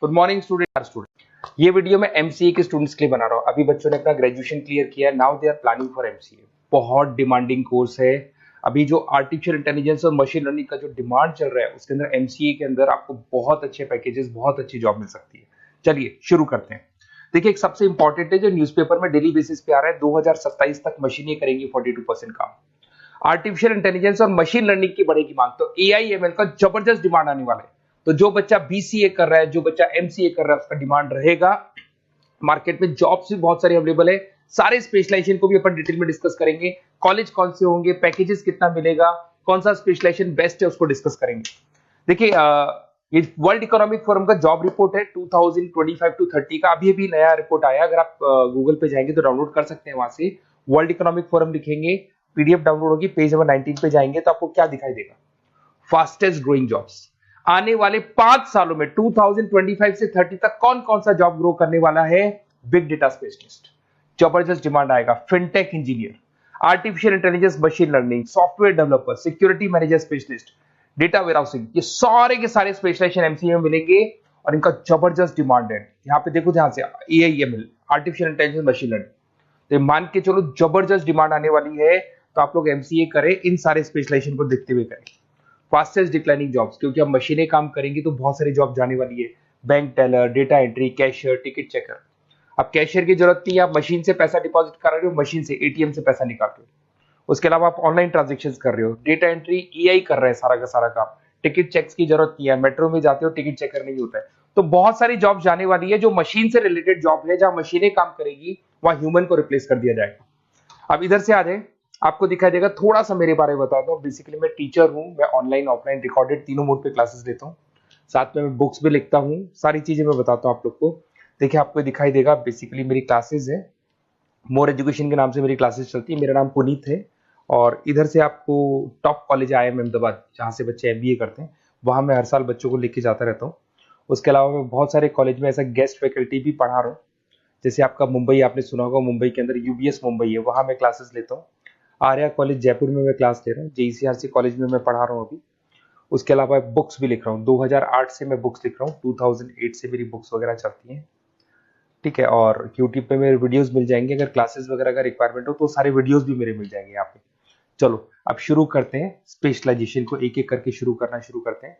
Good morning student. ये video मैं MCA के स्टूडेंट्स के लिए बना रहा हूँ। अभी बच्चों ने अपना ग्रेजुएशन क्लियर किया है, now they are planning for MCA. बहुत डिमांडिंग कोर्स है। अभी जो आर्टिफिशियल इंटेलिजेंस और मशीन लर्निंग का जो डिमांड चल रहा है उसके अंदर एमसीए के अंदर आपको बहुत अच्छे पैकेजेस, बहुत अच्छी जॉब मिल सकती है। चलिए शुरू करते हैं। देखिए, एक सबसे इंपॉर्टेंट है जो न्यूज़पेपर में डेली बेसिस पे आ रहा है, 2027 तक मशीनें करेंगी 42% काम। आर्टिफिशियल इंटेलिजेंस और मशीन लर्निंग की बढ़ेगी मांग, तो एआई एमएल का जबरदस्त डिमांड आने वाला है। तो जो बच्चा बीसीए कर रहा है, जो बच्चा एमसीए कर रहा है, उसका डिमांड रहेगा। मार्केट में जॉब्स भी बहुत सारे अवेलेबल है। सारे स्पेशलाइजेशन को भी अपन डिटेल में डिस्कस करेंगे। कॉलेज कौन से होंगे, पैकेजेस कितना मिलेगा, कौन सा स्पेशलाइजेशन बेस्ट है, उसको डिस्कस करेंगे। देखिए, ये वर्ल्ड इकोनॉमिक फोरम का जॉब रिपोर्ट है 2025 टू 30 का। अभी अभी नया रिपोर्ट आया, अगर आप गूगल पे जाएंगे तो डाउनलोड कर सकते हैं। वहां से वर्ल्ड इकोनॉमिक फोरम लिखेंगे, पीडीएफ डाउनलोड होगी, पेज नंबर 19 पे जाएंगे तो आपको क्या दिखाई देगा, फास्टेस्ट ग्रोइंग जॉब्स। आने वाले 5 सालों में 2025 से 30 तक कौन कौन सा जॉब ग्रो करने वाला है। बिग डेटा स्पेशलिस्ट, जबरदस्त डिमांड आएगा। Fintech engineer, artificial intelligence, machine learning, software developer, security manager specialist, data warehousing, ये सारे के सारे स्पेशलाइजेशन एमसीए में मिलेंगे और इनका जबरदस्त डिमांड है। यहाँ पे देखो, ध्यान से, AIML, artificial intelligence, machine learning, तो मान के चलो जबरदस्त डिमांड आने वाली है। तो आप लोग एमसीए करें, इन सारे स्पेशलाइजेशन को देखते हुए करें। फास्टेस्ट डिक्लाइनिंग जॉब्स, क्योंकि अब मशीनें काम करेंगी तो बहुत सारी जॉब जाने वाली है। Bank teller, data entry, cashier, ticket checker. अब कैशियर की जरूरत नहीं है, आप मशीन से पैसा डिपॉजिट कर रहे हो, मशीन से एटीएम से पैसा निकाल रहे हो। उसके अलावा आप ऑनलाइन ट्रांजेक्शन कर रहे हो। डेटा एंट्री एआई कर रहा है सारा का सारा काम। टिकट चेक्स की जरूरत नहीं है, मेट्रो में जाते हो टिकट चेकर नहीं होता है। तो बहुत सारी जॉब जाने वाली है जो मशीन से रिलेटेड जॉब है, जहां मशीनें काम करेगी वहां ह्यूमन को रिप्लेस कर दिया जाएगा। अब इधर से आ जाए, आपको दिखाई देगा। थोड़ा सा मेरे बारे में बता दो। बेसिकली मैं टीचर हूं, मैं ऑनलाइन ऑफलाइन रिकॉर्डेड तीनों मोड पे क्लासेस लेता हूं। साथ में मैं बुक्स भी लिखता हूं, सारी चीजें मैं बताता हूं आप लोग को। देखिए, आपको दिखाई देगा, बेसिकली मेरी क्लासेस है, मोर एजुकेशन के नाम से मेरी क्लासेस चलती है। मेरा नाम पुनीत है। और इधर से आपको टॉप कॉलेज आईआईएम अहमदाबाद, जहाँ से बच्चे एमबीए करते हैं, वहां मैं हर साल बच्चों को लेके जाता रहता हूँ। उसके अलावा मैं बहुत सारे कॉलेज में ऐसा गेस्ट फैकल्टी भी पढ़ा रहा हूँ। जैसे आपका मुंबई, आपने सुना होगा, मुंबई के अंदर यूबीएस मुंबई है, वहां मैं क्लासेस लेता हूँ। आर्या कॉलेज जयपुर में मैं क्लास ले रहा हूँ। जेईसीआरसी कॉलेज में मैं पढ़ा रहा हूँ अभी। उसके अलावा बुक्स भी लिख रहा हूँ। 2008 से मैं बुक्स लिख रहा हूँ, 2008 से मेरी बुक्स वगैरह चलती हैं। ठीक है, और यूट्यूब पे मेरे वीडियोस मिल जाएंगे। अगर क्लासेस वगैरह का रिक्वायरमेंट हो तो सारे वीडियोस भी मेरे मिल जाएंगे यहाँ पे। चलो अब शुरू करते हैं, स्पेशलाइजेशन को एक एक करके शुरू करते हैं।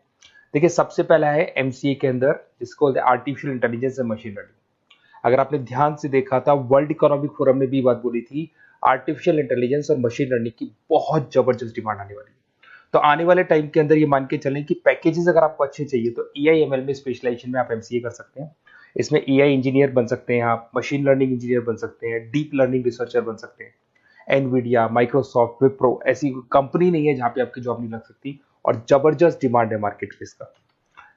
देखिए, सबसे पहला है एमसीए के अंदर, जिसको artificial intelligence and machine learning. अगर आपने ध्यान से देखा था, वर्ल्ड इकोनॉमिक फोरम ने भी बात बोली थी, आर्टिफिशियल इंटेलिजेंस और मशीन लर्निंग की बहुत जबरदस्त डिमांड आने वाली है। तो आने वाले टाइम के अंदर ये मान के चलें कि पैकेजेस अगर आपको अच्छे चाहिए तो एआईएमएल में स्पेशलाइजेशन में आप एमसीए कर सकते हैं। इसमें एआई इंजीनियर बन सकते हैं, आप मशीन लर्निंग इंजीनियर बन सकते हैं, डीप लर्निंग रिसर्चर बन सकते हैं। एनवीडिया, माइक्रोसॉफ्ट, विप्रो, ऐसी कंपनी नहीं है जहां पे आपकी जॉब नहीं लग सकती, और जबरदस्त डिमांड है मार्केट में इसका।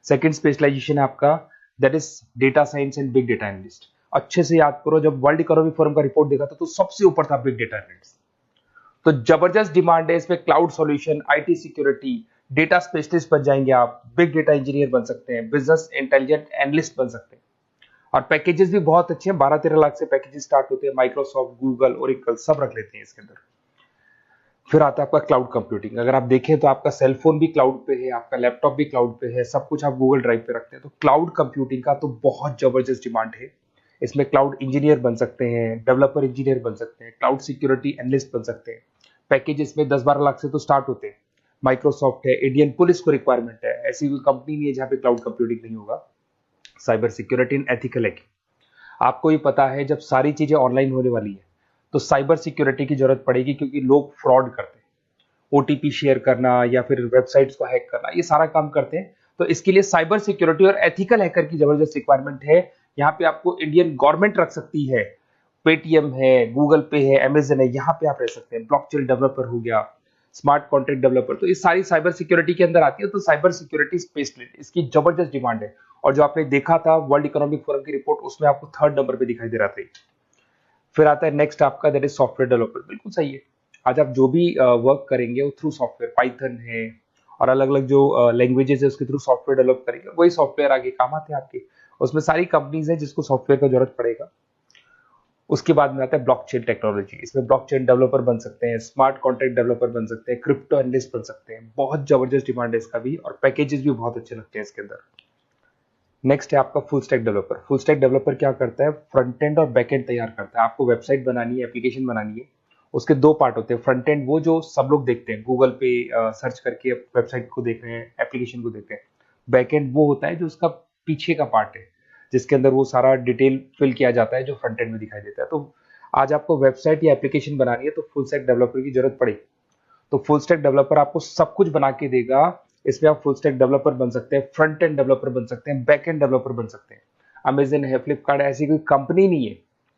सेकंड स्पेशलाइजेशन है आपका, that is data science and big data analyst. अच्छे से याद करो, जब वर्ल्ड इकोनॉमिक फोरम का रिपोर्ट देखा था तो सबसे ऊपर था बिग डेटा एनालिस्ट। तो जबरदस्त डिमांड है इसमें। Cloud solution, IT security, data specialist बन जाएंगे आप, बिग डेटा इंजीनियर बन सकते हैं, बिजनेस इंटेलिजेंट एनालिस्ट बन सकते हैं। और पैकेजेस भी बहुत अच्छे हैं, 12-13 लाख से पैकेजेस स्टार्ट होते हैं। माइक्रोसॉफ्ट, गूगल, ओरेकल सब रख लेते हैं इसके अंदर। फिर आता है आपका क्लाउड कंप्यूटिंग। अगर आप देखें तो आपका सेलफोन भी क्लाउड पे है, आपका लैपटॉप भी क्लाउड पे है, सब कुछ आप गूगल ड्राइव पे रखते हैं। तो क्लाउड कंप्यूटिंग का तो बहुत जबरदस्त डिमांड है। इसमें क्लाउड इंजीनियर बन सकते हैं, डेवलपर इंजीनियर बन सकते हैं, क्लाउड सिक्योरिटी एनालिस्ट बन सकते हैं। पैकेज इसमें 10-12 लाख से तो स्टार्ट होते हैं। माइक्रोसॉफ्ट है, इंडियन पुलिस को रिक्वायरमेंट है, ऐसी कोई कंपनी नहीं है जहां पे क्लाउड कंप्यूटिंग नहीं होगा। Cyber security and ethical hacking, आपको ही पता है जब सारी चीजें ऑनलाइन होने वाली है तो साइबर सिक्योरिटी की जरूरत पड़ेगी, क्योंकि लोग फ्रॉड करते हैं। ओटीपी शेयर करना या फिर वेबसाइट्स को हैक करना, ये सारा काम करते हैं। तो इसके लिए साइबर सिक्योरिटी और एथिकल हैकर की जबरदस्त रिक्वायरमेंट है। यहाँ पे आपको इंडियन गवर्नमेंट रख सकती है, पेटीएम है, गूगल पे है, अमेजन है, यहाँ पे आप रह सकते हैं। ब्लॉकचेन डेवलपर हो गया, स्मार्ट कॉन्ट्रैक्ट डेवलपर, तो ये सारी साइबर सिक्योरिटी के अंदर आती है। तो साइबर सिक्योरिटी स्पेशलिस्ट, इसकी जबरदस्त डिमांड है। और जो आपने देखा था वर्ल्ड इकोनॉमिक फोरम की रिपोर्ट, उसमें आपको 3rd नंबर पे दिखाई दे रहा था। फिर आता है नेक्स्ट आपका, दैट इज सॉफ्टवेयर डेवलपर। बिल्कुल सही है। आज आप जो भी वर्क करेंगे वो थ्रू सॉफ्टवेयर, पाइथन है और अलग अलग जो लैंग्वेजेस है उसके थ्रू सॉफ्टवेयर डेवलप करेंगे, वही सॉफ्टवेयर आगे काम आते हैं आपके। उसमें सारी कंपनीज है जिसको सॉफ्टवेयर का जरूरत पड़ेगा। उसके बाद में आता है ब्लॉकचेन टेक्नोलॉजी। इसमें ब्लॉकचेन डेवलपर बन सकते हैं, स्मार्ट कॉन्ट्रैक्ट डेवलपर बन सकते हैं, क्रिप्टो एनालिस्ट बन सकते हैं। बहुत जबरदस्त डिमांड है इसका भी, और पैकेजेस भी बहुत अच्छे लगते हैं इसके अंदर। नेक्स्ट है आपका full stack developer. Full stack developer क्या करता है, फ्रंट एंड और बैक एंड तैयार करता है। आपको वेबसाइट बनानी है, एप्लीकेशन बनानी है, उसके दो पार्ट होते हैं। फ्रंट एंड वो जो सब लोग देखते हैं, गूगल पे सर्च करके वेबसाइट को देख रहे हैं, एप्लीकेशन को देख रहे हैं। बैक एंड वो होता है जो उसका पीछे का पार्ट है, जिसके अंदर वो सारा डिटेल फिल किया जाता है जो फ्रंट एंड में दिखाई देता है। तो आज आपको वेबसाइट या एप्लीकेशन बनानी है तो फुल स्टैक डेवलपर की जरूरत पड़ेगी। तो फुल स्टैक डेवलपर आपको सब कुछ बना के देगा। इसमें आप फुल स्टैक डेवलपर बन सकते हैं, फ्रंट एंड डेवलपर बन सकते हैं, बैक एंड डेवलपर बन सकते हैं। अमेजन है, फ्लिपकार्ट है, ऐसी कोई कंपनी नहीं है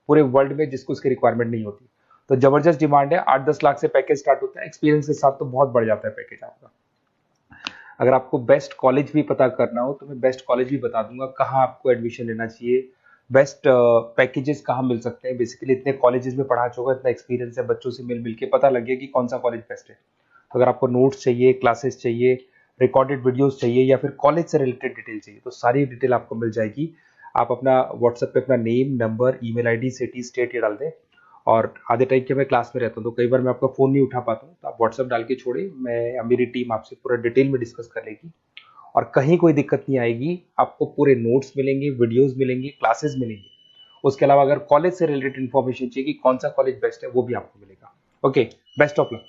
पूरे वर्ल्ड में जिसको उसकी रिक्वायरमेंट नहीं होती। तो जबरदस्त डिमांड है, 8-10 लाख से पैकेज स्टार्ट होता है। एक्सपीरियंस के साथ तो बहुत बढ़ जाता है पैकेज आपका। अगर आपको बेस्ट कॉलेज भी पता करना हो तो मैं बेस्ट कॉलेज भी बता दूंगा, कहाँ आपको एडमिशन लेना चाहिए, बेस्ट पैकेजेस कहाँ मिल सकते हैं। बेसिकली इतने कॉलेजेस में पढ़ा चुका, इतना एक्सपीरियंस है, बच्चों से मिल मिल के पता लग गया कि कौन सा कॉलेज बेस्ट है। तो अगर आपको नोट्स चाहिए, क्लासेस चाहिए, रिकॉर्डेड वीडियोस चाहिए या फिर कॉलेज से रिलेटेड डिटेल चाहिए, तो सारी डिटेल आपको मिल जाएगी। आप अपना व्हाट्सएप पे अपना name, number, email ID, city, state ये डाल दें। और आधे टाइम के मैं क्लास में रहता हूँ तो कई बार मैं आपका फ़ोन नहीं उठा पाता हूँ, तो आप व्हाट्सएप डाल के छोड़े, मैं या मेरी टीम आपसे पूरा डिटेल में डिस्कस कर लेगी। और कहीं कोई दिक्कत नहीं आएगी, आपको पूरे नोट्स मिलेंगे, वीडियोस मिलेंगे, क्लासेस मिलेंगे। उसके अलावा अगर कॉलेज से रिलेटेड इन्फॉर्मेशन चाहिए कि कौन सा कॉलेज बेस्ट है, वो भी आपको मिलेगा। Okay, best of luck.